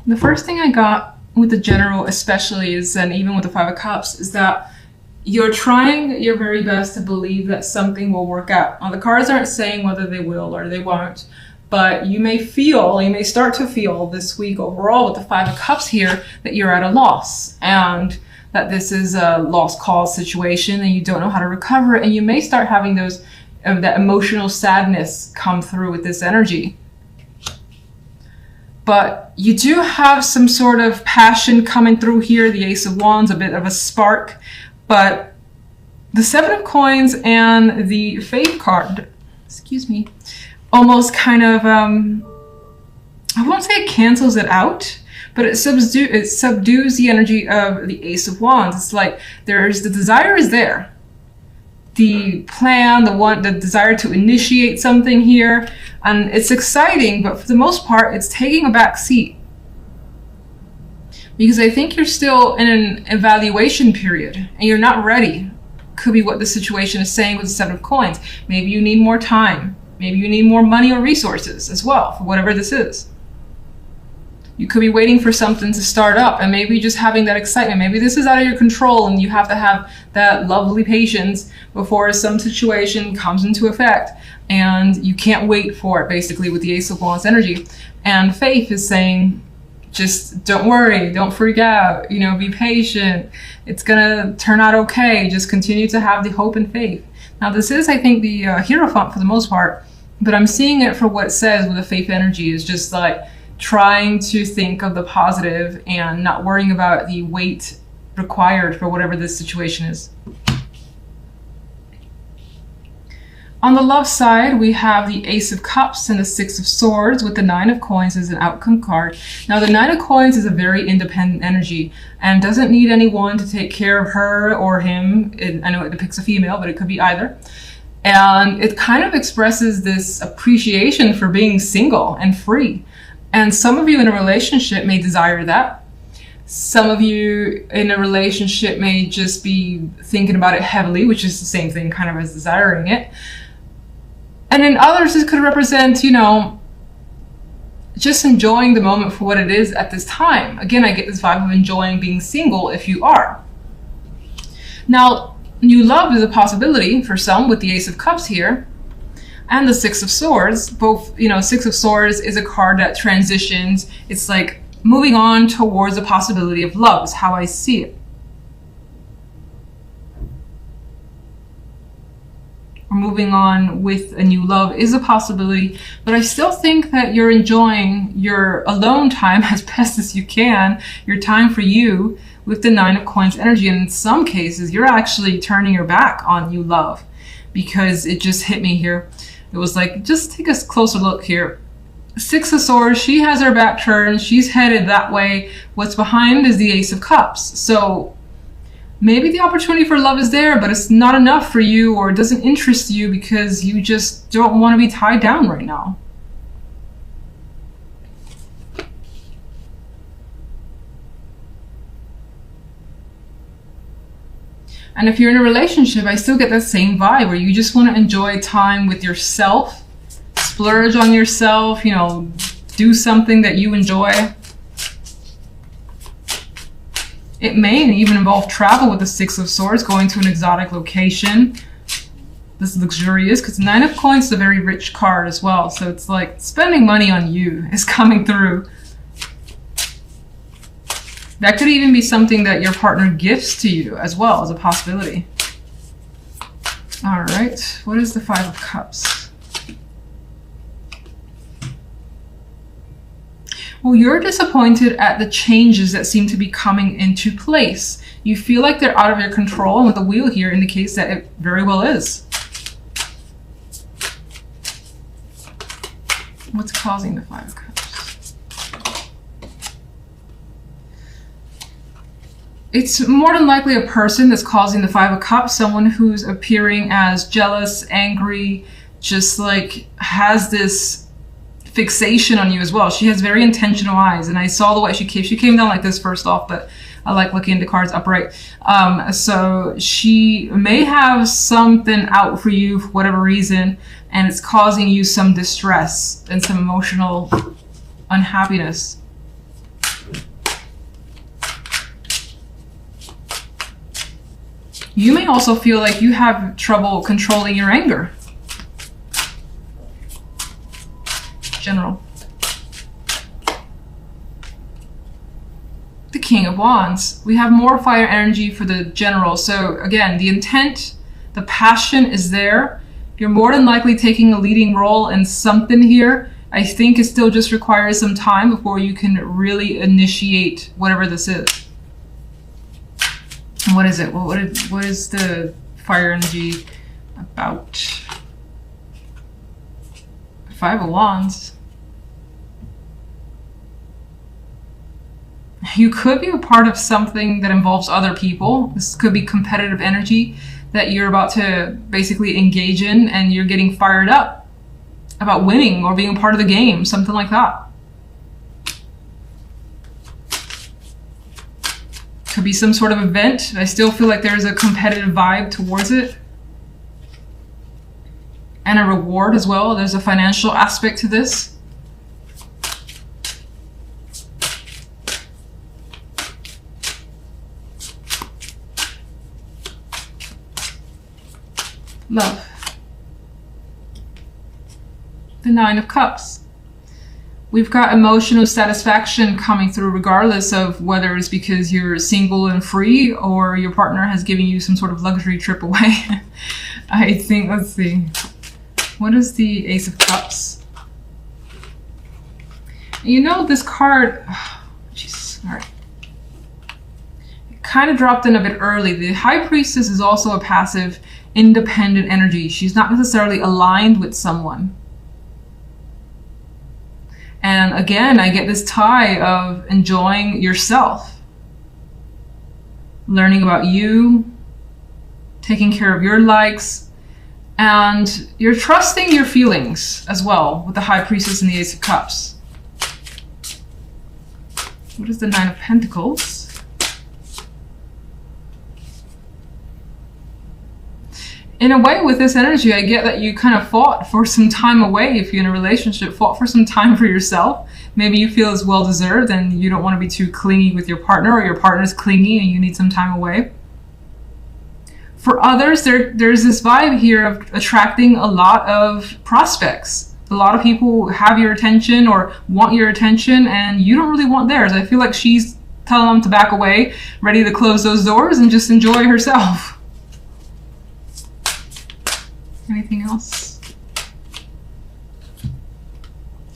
The first thing I got with the general especially is, and even with the Five of Cups, is that you're trying your very best to believe that something will work out. Now, the cards aren't saying whether they will or they won't, but you may start to feel this week overall with the Five of Cups here that you're at a loss and that this is a lost cause situation and you don't know how to recover, and you may start having that emotional sadness come through with this energy. But you do have some sort of passion coming through here, the Ace of Wands, a bit of a spark. But the Seven of Coins and the Faith card, almost kind of, I won't say it cancels it out, but it subdues the energy of the Ace of Wands. It's like the desire is there. The plan, the desire to initiate something here, and it's exciting, but for the most part, it's taking a back seat. Because I think you're still in an evaluation period and you're not ready. Could be what the situation is saying with the Seven of Coins. Maybe you need more time. Maybe you need more money or resources as well for whatever this is. You could be waiting for something to start up and maybe just having that excitement. Maybe this is out of your control and you have to have that lovely patience before some situation comes into effect and you can't wait for it, basically, with the Ace of Wands energy. And Faith is saying, just don't worry, don't freak out, be patient. It's gonna turn out okay. Just continue to have the hope and faith. Now this is, I think, the Hierophant for the most part, but I'm seeing it for what it says with the Faith energy is just like trying to think of the positive and not worrying about the weight required for whatever this situation is. On the love side, we have the Ace of Cups and the Six of Swords with the Nine of Coins as an outcome card. Now, the Nine of Coins is a very independent energy and doesn't need anyone to take care of her or him. I know it depicts a female, but it could be either. And it kind of expresses this appreciation for being single and free. And some of you in a relationship may desire that. Some of you in a relationship may just be thinking about it heavily, which is the same thing kind of as desiring it. And in others, this could represent, just enjoying the moment for what it is at this time. Again, I get this vibe of enjoying being single if you are. Now, new love is a possibility for some with the Ace of Cups here and the Six of Swords. Both, Six of Swords is a card that transitions. It's like moving on towards the possibility of love is how I see it. Or moving on with a new love is a possibility, but I still think that you're enjoying your alone time as best as you can, your time for you with the Nine of Coins energy. And in some cases, you're actually turning your back on new love because it just hit me here. It was like, just take a closer look here. Six of Swords, she has her back turned. She's headed that way. What's behind is the Ace of Cups. So maybe the opportunity for love is there, but it's not enough for you or it doesn't interest you because you just don't want to be tied down right now. And if you're in a relationship, I still get that same vibe where you just want to enjoy time with yourself, splurge on yourself, do something that you enjoy. It may even involve travel with the Six of Swords, going to an exotic location. This is luxurious because Nine of Coins is a very rich card as well. So it's like spending money on you is coming through. That could even be something that your partner gifts to you as well as a possibility. All right, what is the Five of Cups? Well, you're disappointed at the changes that seem to be coming into place. You feel like they're out of your control, and with the wheel here indicates that it very well is. What's causing the Five of Cups? It's more than likely a person that's causing the Five of Cups, someone who's appearing as jealous, angry, just like has this fixation on you as well. She has very intentional eyes, and I saw the way she came down like this first off, but I like looking into cards upright. So she may have something out for you for whatever reason, and it's causing you some distress and some emotional unhappiness. You may also feel like you have trouble controlling your anger. General. The King of Wands. We have more fire energy for the general. So again, the intent, the passion is there. You're more than likely taking a leading role in something here. I think it still just requires some time before you can really initiate whatever this is. What is it? What is the fire energy about? Five of Wands. You could be a part of something that involves other people. This could be competitive energy that you're about to basically engage in, and you're getting fired up about winning or being a part of the game, something like that. Could be some sort of event. I still feel like there's a competitive vibe towards it. And a reward as well. There's a financial aspect to this. Love. The Nine of Cups. We've got emotional satisfaction coming through regardless of whether it's because you're single and free or your partner has given you some sort of luxury trip away. I think, let's see. What is the Ace of Cups? You know, this card, Jesus, all right. It kind of dropped in a bit early. The High Priestess is also a passive, independent energy. She's not necessarily aligned with someone. And again, I get this tie of enjoying yourself, learning about you, taking care of your likes, and you're trusting your feelings as well with the High Priestess and the Ace of Cups. What is the Nine of Pentacles? In a way, with this energy, I get that you kind of fought for some time away. If you're in a relationship, fought for some time for yourself. Maybe you feel it's well-deserved and you don't want to be too clingy with your partner, or your partner's clingy and you need some time away. For others, there's this vibe here of attracting a lot of prospects. A lot of people have your attention or want your attention, and you don't really want theirs. I feel like she's telling them to back away, ready to close those doors and just enjoy herself. Anything else?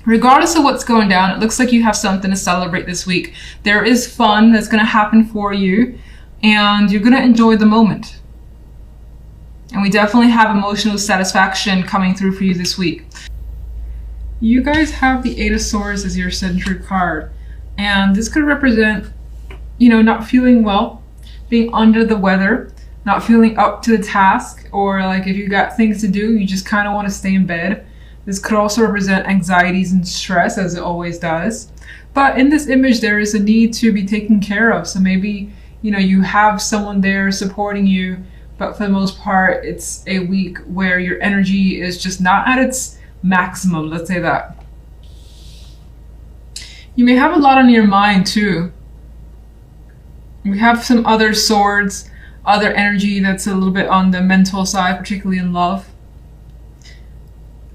Regardless of what's going down, it looks like you have something to celebrate this week. There is fun that's going to happen for you, and you're going to enjoy the moment. And we definitely have emotional satisfaction coming through for you this week. You guys have the Eight of Swords as your central card, and this could represent, you know, not feeling well, being under the weather, not feeling up to the task, or like if you got things to do, you just kind of want to stay in bed. This could also represent anxieties and stress, as it always does. But in this image, there is a need to be taken care of. So maybe, you know, you have someone there supporting you, but for the most part, it's a week where your energy is just not at its maximum, let's say that. You may have a lot on your mind too. We have some other swords, other energy that's a little bit on the mental side, particularly in love.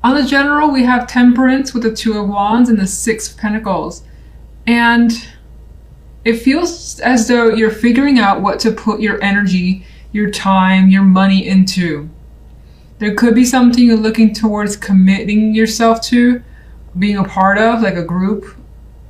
On the general, we have Temperance with the Two of Wands and the Six of Pentacles. And it feels as though you're figuring out what to put your energy, your time, your money into. There could be something you're looking towards committing yourself to, being a part of, like a group,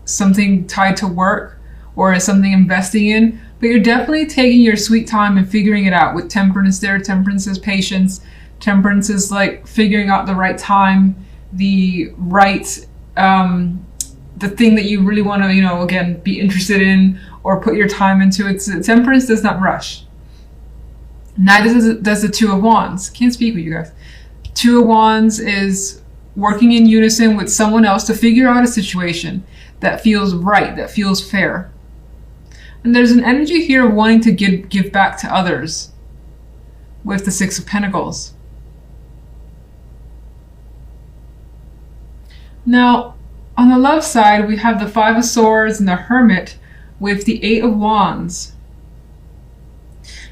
something tied to work, or something investing in. But you're definitely taking your sweet time and figuring it out. With Temperance there, Temperance is patience. Temperance is like figuring out the right time, the right, the thing that you really want to, you know, again, be interested in or put your time into. Temperance does not rush. Neither does the Two of Wands. Can't speak with you guys. Two of Wands is working in unison with someone else to figure out a situation that feels right, that feels fair. And there's an energy here of wanting to give back to others with the Six of Pentacles. Now, on the love side, we have the Five of Swords and the Hermit with the Eight of Wands.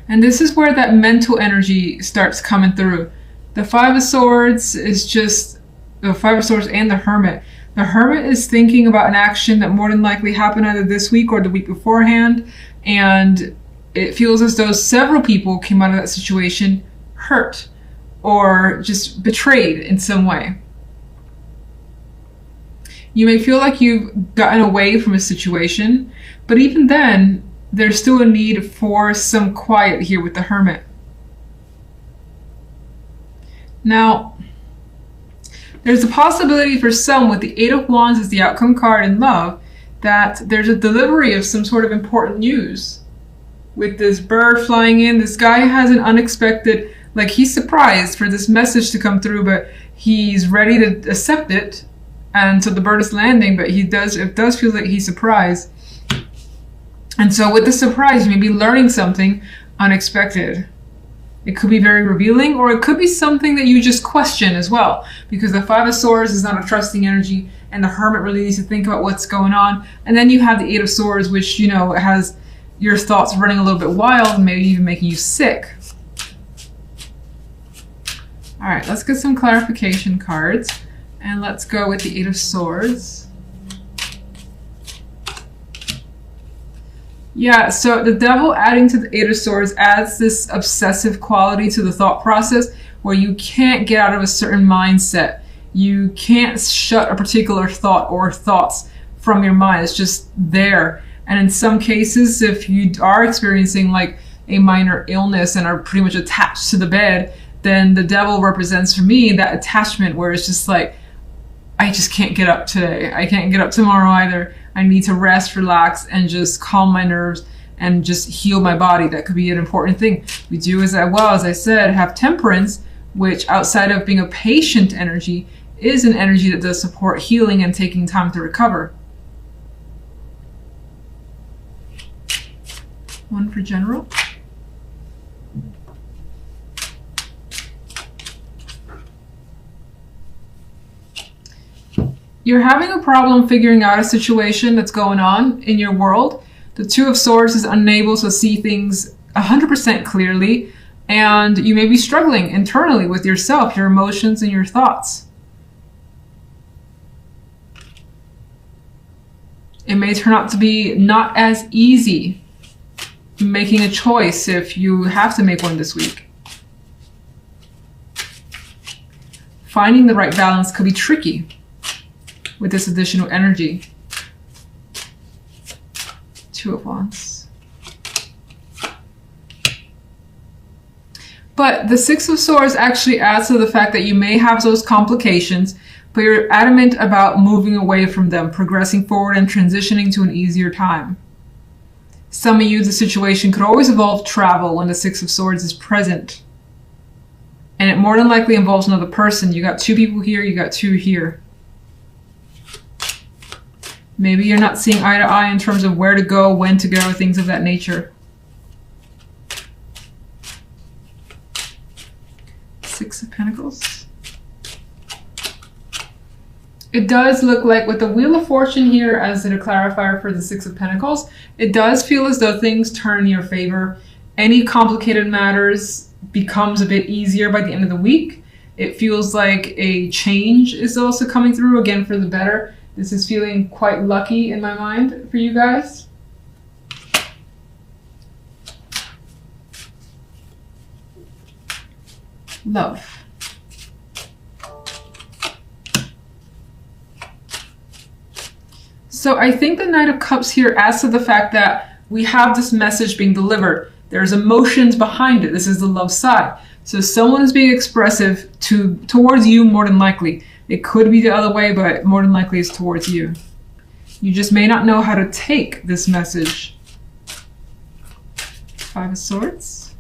And this is where that mental energy starts coming through. The Five of Swords is just the Five of Swords and the Hermit. The Hermit is thinking about an action that more than likely happened either this week or the week beforehand, and it feels as though several people came out of that situation hurt or just betrayed in some way. You may feel like you've gotten away from a situation, but even then, there's still a need for some quiet here with the Hermit. Now, there's a possibility for some with the Eight of Wands as the outcome card in love that there's a delivery of some sort of important news. With this bird flying in, this guy has an unexpected, like he's surprised for this message to come through, but he's ready to accept it. And so the bird is landing, but it does feel like he's surprised. And so with the surprise, you may be learning something unexpected. It could be very revealing, or it could be something that you just question as well, because the Five of Swords is not a trusting energy, and the Hermit really needs to think about what's going on. And then you have the Eight of Swords, which, you know, has your thoughts running a little bit wild and maybe even making you sick. All right, let's get some clarification cards, and let's go with the Eight of Swords. Yeah, so the Devil adding to the Eight of Swords adds this obsessive quality to the thought process where you can't get out of a certain mindset. You can't shut a particular thought or thoughts from your mind. It's just there. And in some cases, if you are experiencing like a minor illness and are pretty much attached to the bed, then the Devil represents for me that attachment where it's just like, I just can't get up today. I can't get up tomorrow either. I need to rest, relax, and just calm my nerves and just heal my body. That could be an important thing. We do, as I said, have Temperance, which outside of being a patient energy, is an energy that does support healing and taking time to recover. One for general. You're having a problem figuring out a situation that's going on in your world. The Two of Swords is unable to see things 100% clearly, and you may be struggling internally with yourself, your emotions, and your thoughts. It may turn out to be not as easy making a choice if you have to make one this week. Finding the right balance could be tricky with this additional energy. Two of Wands. But the Six of Swords actually adds to the fact that you may have those complications, but you're adamant about moving away from them, progressing forward and transitioning to an easier time. Some of you, the situation could always involve travel when the Six of Swords is present. And it more than likely involves another person. You got two people here, you got two here. Maybe you're not seeing eye to eye in terms of where to go, when to go, things of that nature. Six of Pentacles. It does look like with the Wheel of Fortune here as a clarifier for the Six of Pentacles, it does feel as though things turn in your favor. Any complicated matters becomes a bit easier by the end of the week. It feels like a change is also coming through, again, for the better. This is feeling quite lucky in my mind for you guys. Love. So I think the Knight of Cups here adds to the fact that we have this message being delivered. There's emotions behind it. This is the love side. So someone is being expressive towards you more than likely. It could be the other way, but more than likely it's towards you. You just may not know how to take this message. Five of Swords.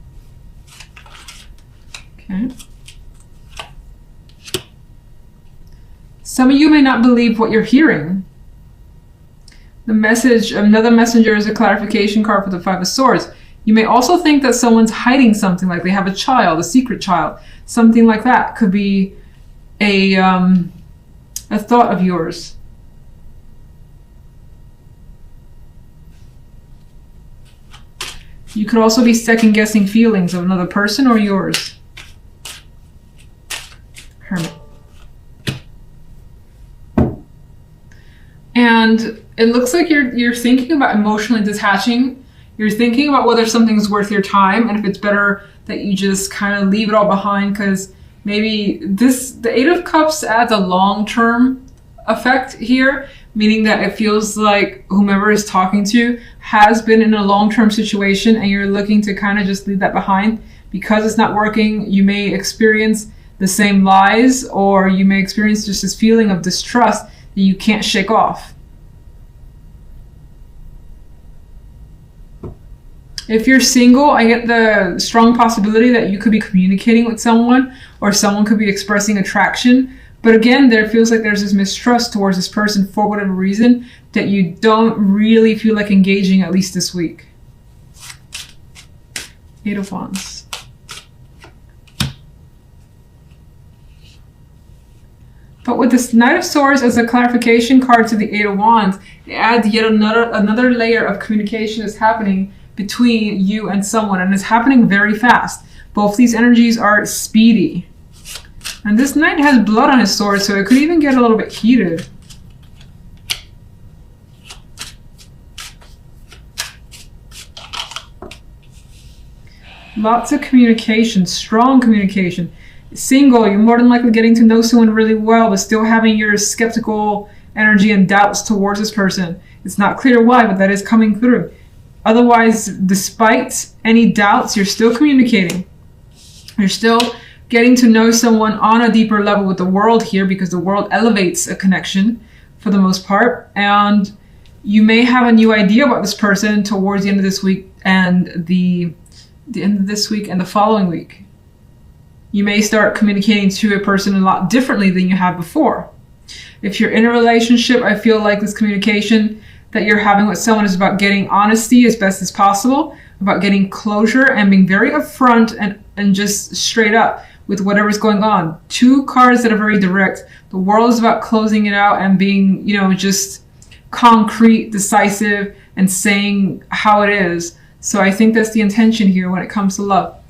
Okay. Some of you may not believe what you're hearing. The message, another messenger is a clarification card for the Five of Swords. You may also think that someone's hiding something, like they have a child, a secret child. Something like that could be a thought of yours. You could also be second guessing feelings of another person or yours. Hermit. And it looks like you're thinking about emotionally detaching. You're thinking about whether something's worth your time and if it's better that you just kind of leave it all behind, because maybe the Eight of Cups adds a long-term effect here, meaning that it feels like whomever is talking to you has been in a long-term situation and you're looking to kind of just leave that behind. Because it's not working, you may experience the same lies, or you may experience just this feeling of distrust that you can't shake off. If you're single, I get the strong possibility that you could be communicating with someone, or someone could be expressing attraction. But again, there feels like there's this mistrust towards this person for whatever reason that you don't really feel like engaging, at least this week. Eight of Wands. But with this Knight of Swords as a clarification card to the Eight of Wands, it adds yet another layer of communication is happening between you and someone, and it's happening very fast. Both these energies are speedy. And this knight has blood on his sword, so it could even get a little bit heated. Lots of communication, strong communication. Single, you're more than likely getting to know someone really well, but still having your skeptical energy and doubts towards this person. It's not clear why, but that is coming through. Otherwise, despite any doubts, you're still communicating. You're still getting to know someone on a deeper level with the world here, because the world elevates a connection for the most part. And you may have a new idea about this person towards the end of this week and the end of this week and the following week. You may start communicating to a person a lot differently than you have before. If you're in a relationship, I feel like this communication that you're having with someone is about getting honesty as best as possible, about getting closure and being very upfront and just straight up with whatever's going on. Two cards that are very direct. The world is about closing it out and being, just concrete, decisive, and saying how it is. So I think that's the intention here when it comes to love.